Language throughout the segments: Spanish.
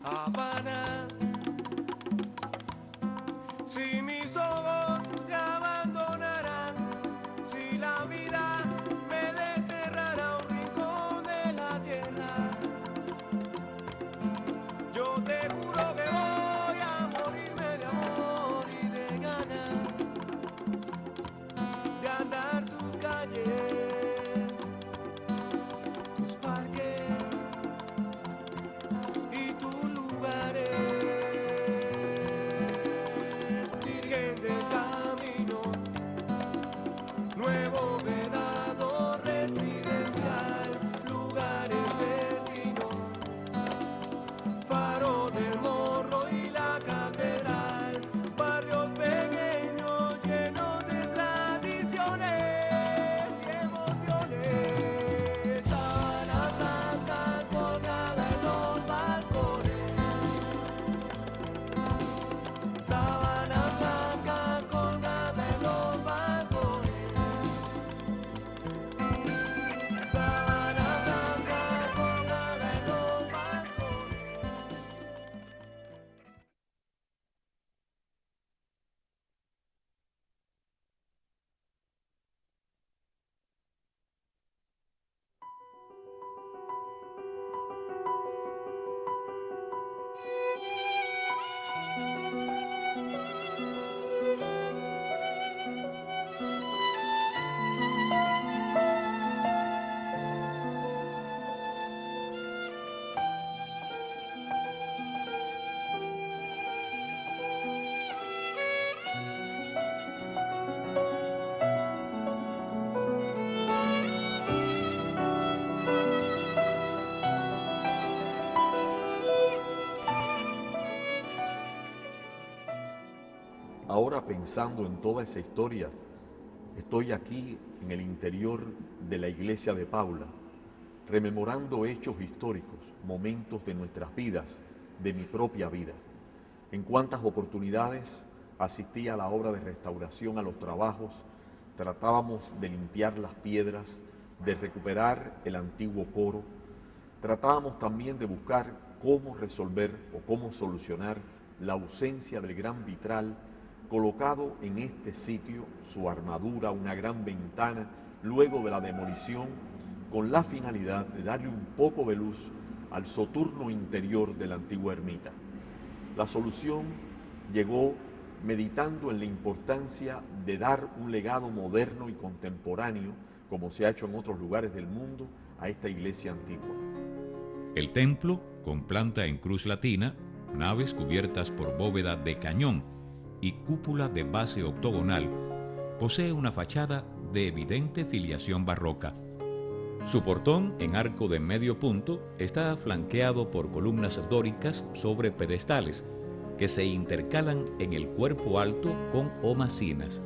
Habana, si mis ojos te abandonarán, si la vida me desterrará a un rincón de la tierra, yo te juro que voy a morirme de amor y de ganas de andar tus calles, tus parques y tus lugares, virgen del camino, nuevo vedado residencial, lugares vecinos, faro del Morro y la catedral, barrios pequeños llenos de tradiciones y emociones, sábanas blancas colgadas en los balcones, sábanas blancas colgadas en los balcones, sábanas blancas colgadas en los balcones. Ahora pensando en toda esa historia, estoy aquí en el interior de la iglesia de Paula, rememorando hechos históricos, momentos de nuestras vidas, de mi propia vida. En cuántas oportunidades asistí a la obra de restauración, a los trabajos, tratábamos de limpiar las piedras, de recuperar el antiguo coro, tratábamos también de buscar cómo resolver o cómo solucionar la ausencia del gran vitral colocado en este sitio, su armadura, una gran ventana, luego de la demolición, con la finalidad de darle un poco de luz al soturno interior de la antigua ermita. La solución llegó meditando en la importancia de dar un legado moderno y contemporáneo, como se ha hecho en otros lugares del mundo, a esta iglesia antigua. El templo, con planta en cruz latina, naves cubiertas por bóveda de cañón y cúpula de base octogonal, posee una fachada de evidente filiación barroca. Su portón, en arco de medio punto, está flanqueado por columnas dóricas sobre pedestales que se intercalan en el cuerpo alto con hornacinas.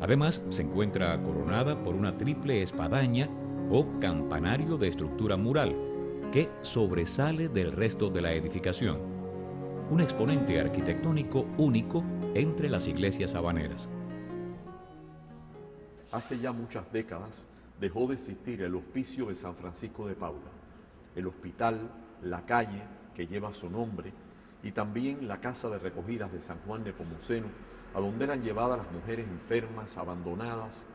Además, se encuentra coronada por una triple espadaña o campanario de estructura mural que sobresale del resto de la edificación. Un exponente arquitectónico único entre las iglesias habaneras. Hace ya muchas décadas dejó de existir el hospicio de San Francisco de Paula, el hospital, la calle que lleva su nombre y también la casa de recogidas de San Juan Nepomuceno, a donde eran llevadas las mujeres enfermas, abandonadas,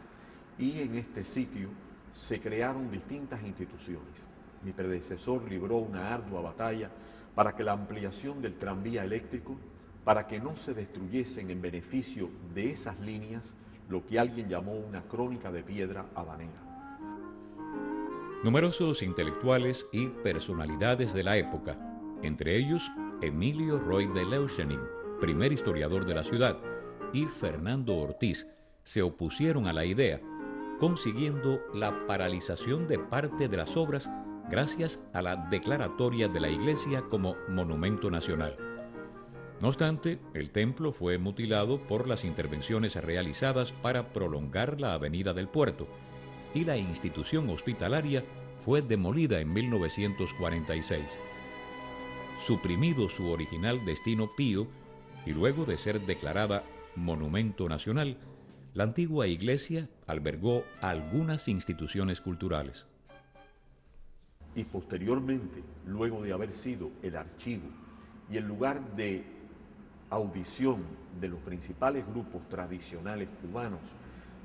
y en este sitio se crearon distintas instituciones. Mi predecesor libró una ardua batalla para que la ampliación del tranvía eléctrico, para que no se destruyesen en beneficio de esas líneas lo que alguien llamó una crónica de piedra habanera. Numerosos intelectuales y personalidades de la época, entre ellos Emilio Roy de Leuschening, primer historiador de la ciudad, y Fernando Ortiz, se opusieron a la idea, consiguiendo la paralización de parte de las obras gracias a la declaratoria de la iglesia como monumento nacional. No obstante, el templo fue mutilado por las intervenciones realizadas para prolongar la avenida del puerto, y la institución hospitalaria fue demolida en 1946. Suprimido su original destino pío y luego de ser declarada monumento nacional, la antigua iglesia albergó algunas instituciones culturales. Y posteriormente, luego de haber sido el archivo y el lugar de audición de los principales grupos tradicionales cubanos,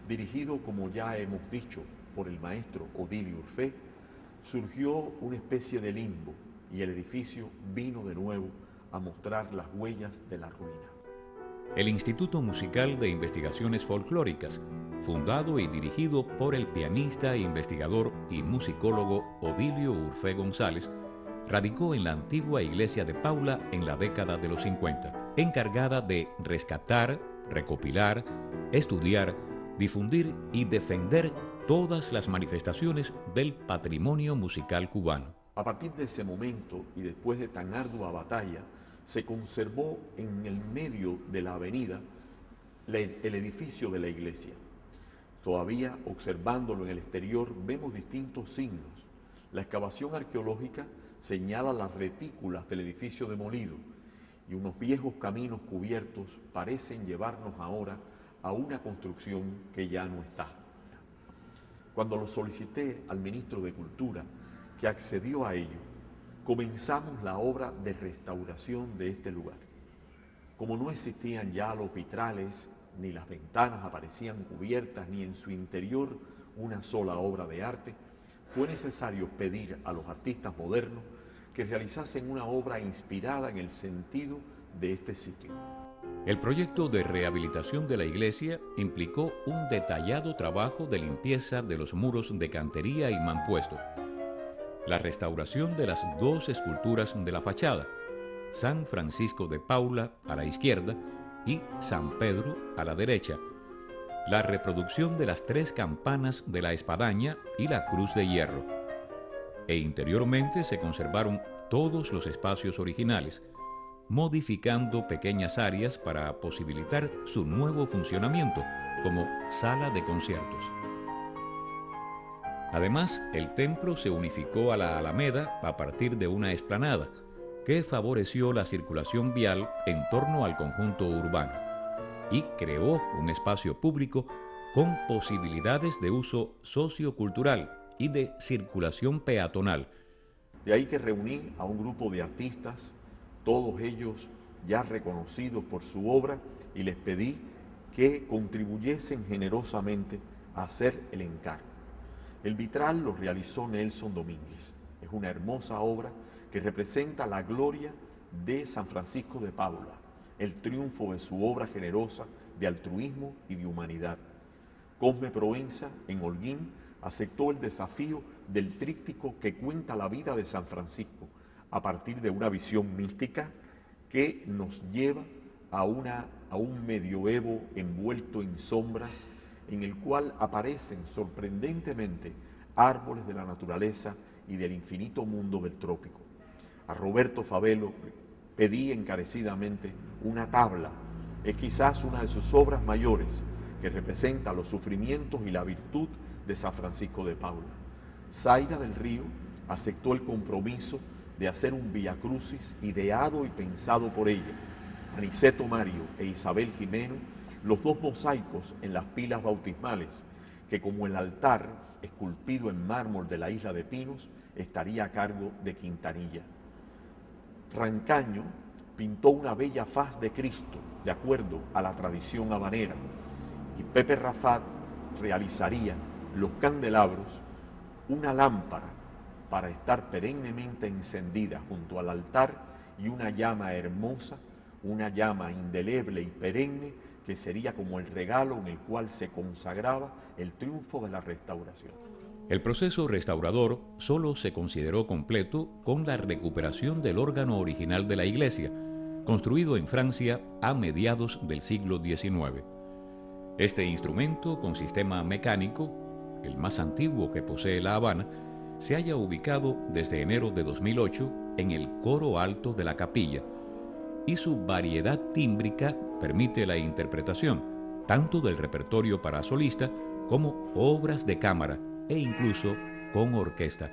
dirigido, como ya hemos dicho, por el maestro Odilio Urfé, surgió una especie de limbo y el edificio vino de nuevo a mostrar las huellas de la ruina. El Instituto Musical de Investigaciones Folclóricas, fundado y dirigido por el pianista, investigador y musicólogo Odilio Urfé González, radicó en la antigua iglesia de Paula en la década de los 50, encargada de rescatar, recopilar, estudiar, difundir y defender todas las manifestaciones del patrimonio musical cubano. A partir de ese momento y después de tan ardua batalla, se conservó en el medio de la avenida el edificio de la iglesia. Todavía observándolo en el exterior vemos distintos signos. La excavación arqueológica señala las retículas del edificio demolido y unos viejos caminos cubiertos parecen llevarnos ahora a una construcción que ya no está. Cuando lo solicité al ministro de Cultura, que accedió a ello, comenzamos la obra de restauración de este lugar. Como no existían ya los vitrales, ni las ventanas aparecían cubiertas, ni en su interior una sola obra de arte, fue necesario pedir a los artistas modernos que realizasen una obra inspirada en el sentido de este sitio. El proyecto de rehabilitación de la iglesia implicó un detallado trabajo de limpieza de los muros de cantería y mampuesto, la restauración de las dos esculturas de la fachada, San Francisco de Paula a la izquierda y San Pedro a la derecha, la reproducción de las tres campanas de la espadaña y la cruz de hierro, e interiormente se conservaron todos los espacios originales, modificando pequeñas áreas para posibilitar su nuevo funcionamiento como sala de conciertos. Además, el templo se unificó a la Alameda a partir de una explanada que favoreció la circulación vial en torno al conjunto urbano y creó un espacio público con posibilidades de uso sociocultural y de circulación peatonal. De ahí que reuní a un grupo de artistas, todos ellos ya reconocidos por su obra, y les pedí que contribuyesen generosamente a hacer el encargo. El vitral lo realizó Nelson Domínguez. Es una hermosa obra que representa la gloria de San Francisco de Paula, el triunfo de su obra generosa de altruismo y de humanidad. Cosme Proenza, en Holguín, aceptó el desafío del tríptico que cuenta la vida de San Francisco a partir de una visión mística que nos lleva a un medioevo envuelto en sombras, en el cual aparecen sorprendentemente árboles de la naturaleza y del infinito mundo del trópico. A Roberto Favelo pedí encarecidamente una tabla, es quizás una de sus obras mayores, que representa los sufrimientos y la virtud de San Francisco de Paula. Zaira del Río aceptó el compromiso de hacer un Vía Crucis ideado y pensado por ella. Aniceto Mario e Isabel Jimeno, los dos mosaicos en las pilas bautismales, que como el altar esculpido en mármol de la isla de Pinos, estaría a cargo de Quintanilla. Rancaño pintó una bella faz de Cristo, de acuerdo a la tradición habanera, y Pepe Rafat realizaría los candelabros, una lámpara para estar perennemente encendida junto al altar y una llama hermosa, una llama indeleble y perenne, que sería como el regalo en el cual se consagraba el triunfo de la restauración. El proceso restaurador solo se consideró completo con la recuperación del órgano original de la iglesia, construido en Francia a mediados del siglo XIX. Este instrumento con sistema mecánico, el más antiguo que posee La Habana, se halla ubicado desde enero de 2008 en el coro alto de la capilla, y su variedad tímbrica permite la interpretación tanto del repertorio para solista como obras de cámara e incluso con orquesta.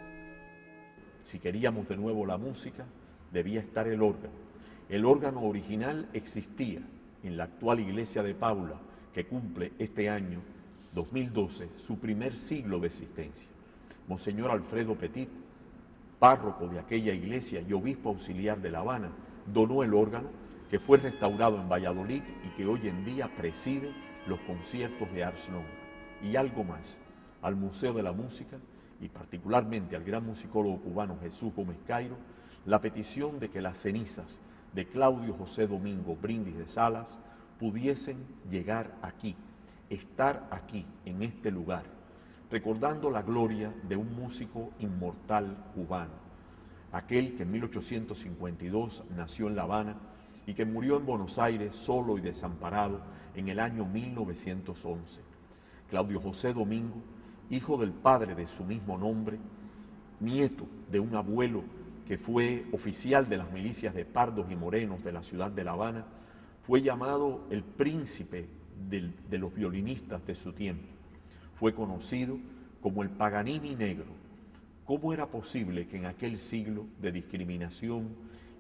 Si queríamos de nuevo la música, debía estar el órgano. El órgano original existía en la actual iglesia de Paula, que cumple este año 2012 su primer siglo de existencia. Monseñor Alfredo Petit, párroco de aquella iglesia y obispo auxiliar de La Habana, donó el órgano que fue restaurado en Valladolid y que hoy en día preside los conciertos de Ars Longa. Y algo más, al Museo de la Música y particularmente al gran musicólogo cubano Jesús Gómez Cairo, la petición de que las cenizas de Claudio José Domingo Brindis de Salas pudiesen llegar aquí, estar aquí, en este lugar, recordando la gloria de un músico inmortal cubano, aquel que en 1852 nació en La Habana y que murió en Buenos Aires solo y desamparado en el año 1911. Claudio José Domingo, hijo del padre de su mismo nombre, nieto de un abuelo que fue oficial de las milicias de pardos y morenos de la ciudad de La Habana, fue llamado el príncipe de los violinistas de su tiempo. Fue conocido como el Paganini negro. ¿Cómo era posible que en aquel siglo de discriminación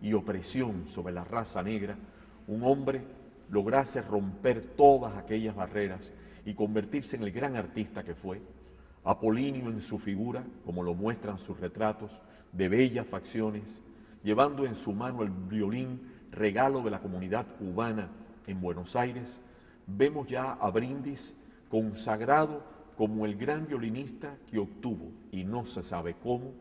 y opresión sobre la raza negra, un hombre lograse romper todas aquellas barreras y convertirse en el gran artista que fue? Apolinio en su figura, como lo muestran sus retratos, de bellas facciones, llevando en su mano el violín, regalo de la comunidad cubana en Buenos Aires, vemos ya a Brindis consagrado como el gran violinista que obtuvo, y no se sabe cómo,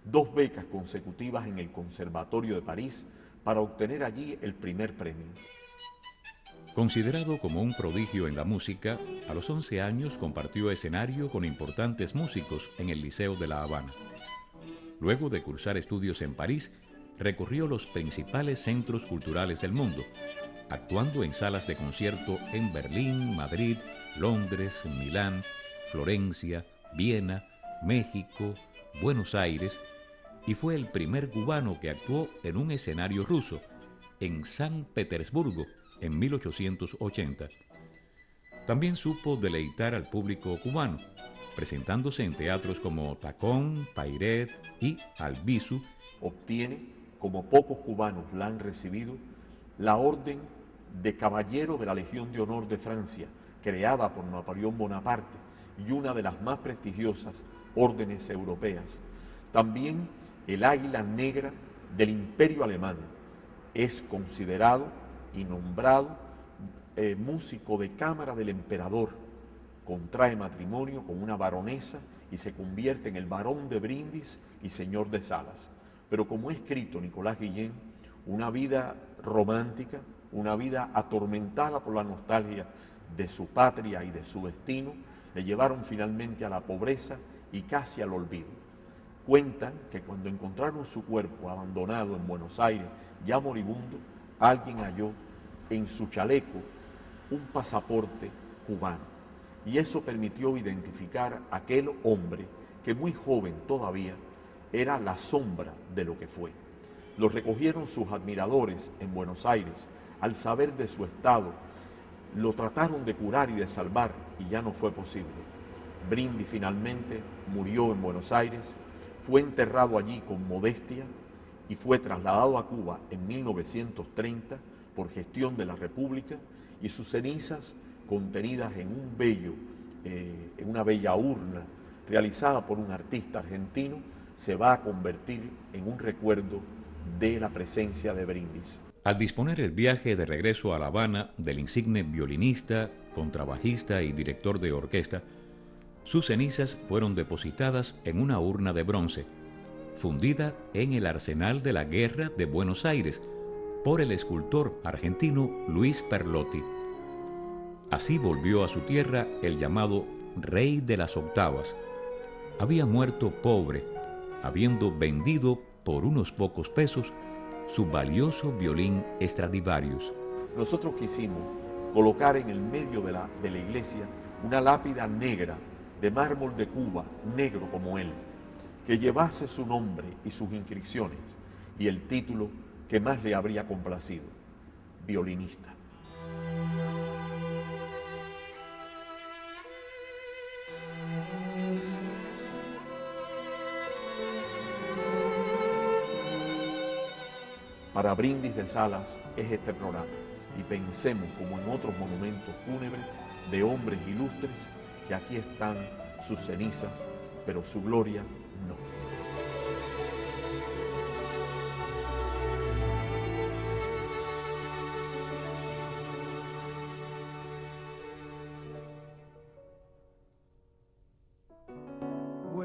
2 becas consecutivas en el Conservatorio de París para obtener allí el primer premio. Considerado como un prodigio en la música, a los 11 años compartió escenario con importantes músicos en el Liceo de La Habana. Luego de cursar estudios en París, recorrió los principales centros culturales del mundo, actuando en salas de concierto en Berlín, Madrid, Londres, Milán, Florencia, Viena, México, Buenos Aires, y fue el primer cubano que actuó en un escenario ruso, en San Petersburgo, en 1880. También supo deleitar al público cubano, presentándose en teatros como Tacón, Pairet y Albizu. Obtiene, como pocos cubanos la han recibido, la Orden de Caballero de la Legión de Honor de Francia, creada por Napoleón Bonaparte, y una de las más prestigiosas órdenes europeas. También el Águila Negra del Imperio Alemán. Es considerado y nombrado músico de cámara del emperador. Contrae matrimonio con una baronesa y se convierte en el barón de Brindis y señor de Salas. Pero como ha escrito Nicolás Guillén, una vida romántica, una vida atormentada por la nostalgia de su patria y de su destino, le llevaron finalmente a la pobreza y casi al olvido. Cuentan que cuando encontraron su cuerpo abandonado en Buenos Aires, ya moribundo, alguien halló en su chaleco un pasaporte cubano. Y eso permitió identificar a aquel hombre que muy joven todavía era la sombra de lo que fue. Lo recogieron sus admiradores en Buenos Aires. Al saber de su estado, lo trataron de curar y de salvar y ya no fue posible. Brindis finalmente murió en Buenos Aires, fue enterrado allí con modestia y fue trasladado a Cuba en 1930 por gestión de la República, y sus cenizas, contenidas en en una bella urna realizada por un artista argentino, se va a convertir en un recuerdo de la presencia de Brindis. Al disponer el viaje de regreso a La Habana del insigne violinista, contrabajista y director de orquesta, sus cenizas fueron depositadas en una urna de bronce, fundida en el Arsenal de la Guerra de Buenos Aires por el escultor argentino Luis Perlotti. Así volvió a su tierra el llamado Rey de las Octavas. Había muerto pobre, habiendo vendido por unos pocos pesos su valioso violín Stradivarius. Nosotros quisimos colocar en el medio de la iglesia una lápida negra de mármol de Cuba, negro como él, que llevase su nombre y sus inscripciones y el título que más le habría complacido: violinista. Para Brindis de Salas es este programa, y pensemos, como en otros monumentos fúnebres de hombres ilustres, que aquí están sus cenizas, pero su gloria no.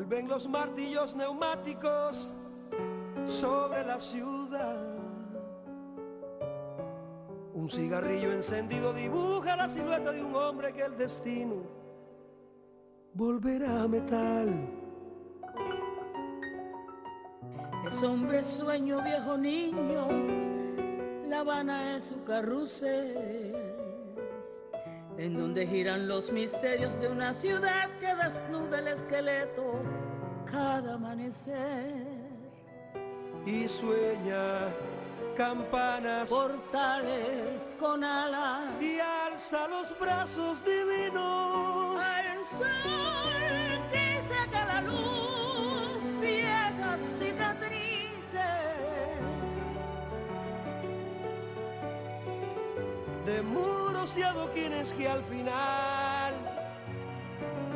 Vuelven los martillos neumáticos sobre la ciudad. Un cigarrillo encendido dibuja la silueta de un hombre que el destino volverá a metal. Es hombre, sueño, viejo, niño, La Habana es su carrusel, en donde giran los misterios de una ciudad que desnuda el esqueleto cada amanecer. Y sueña campanas, portales con alas, y alza los brazos divinos al sol que saca la luz, viejas cicatrices de muros y adoquines que al final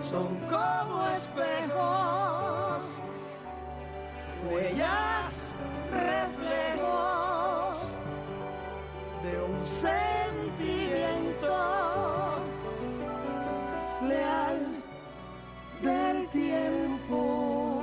son como espejos, huellas, reflejos de un sentimiento leal del tiempo.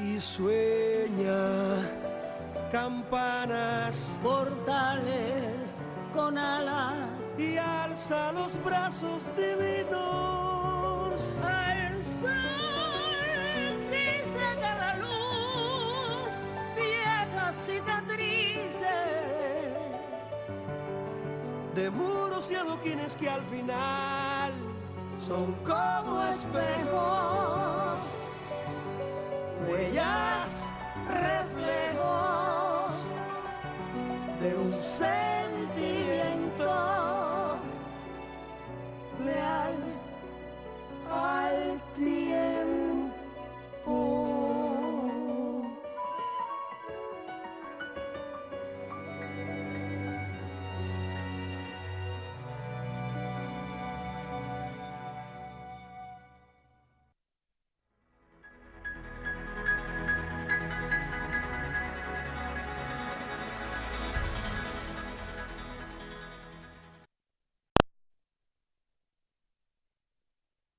Y sueña campanas, portales con alas, y alza los brazos divinos al sol que saca la luz, viejas cicatrices de muros y adoquines que al final son como espejos, huellas,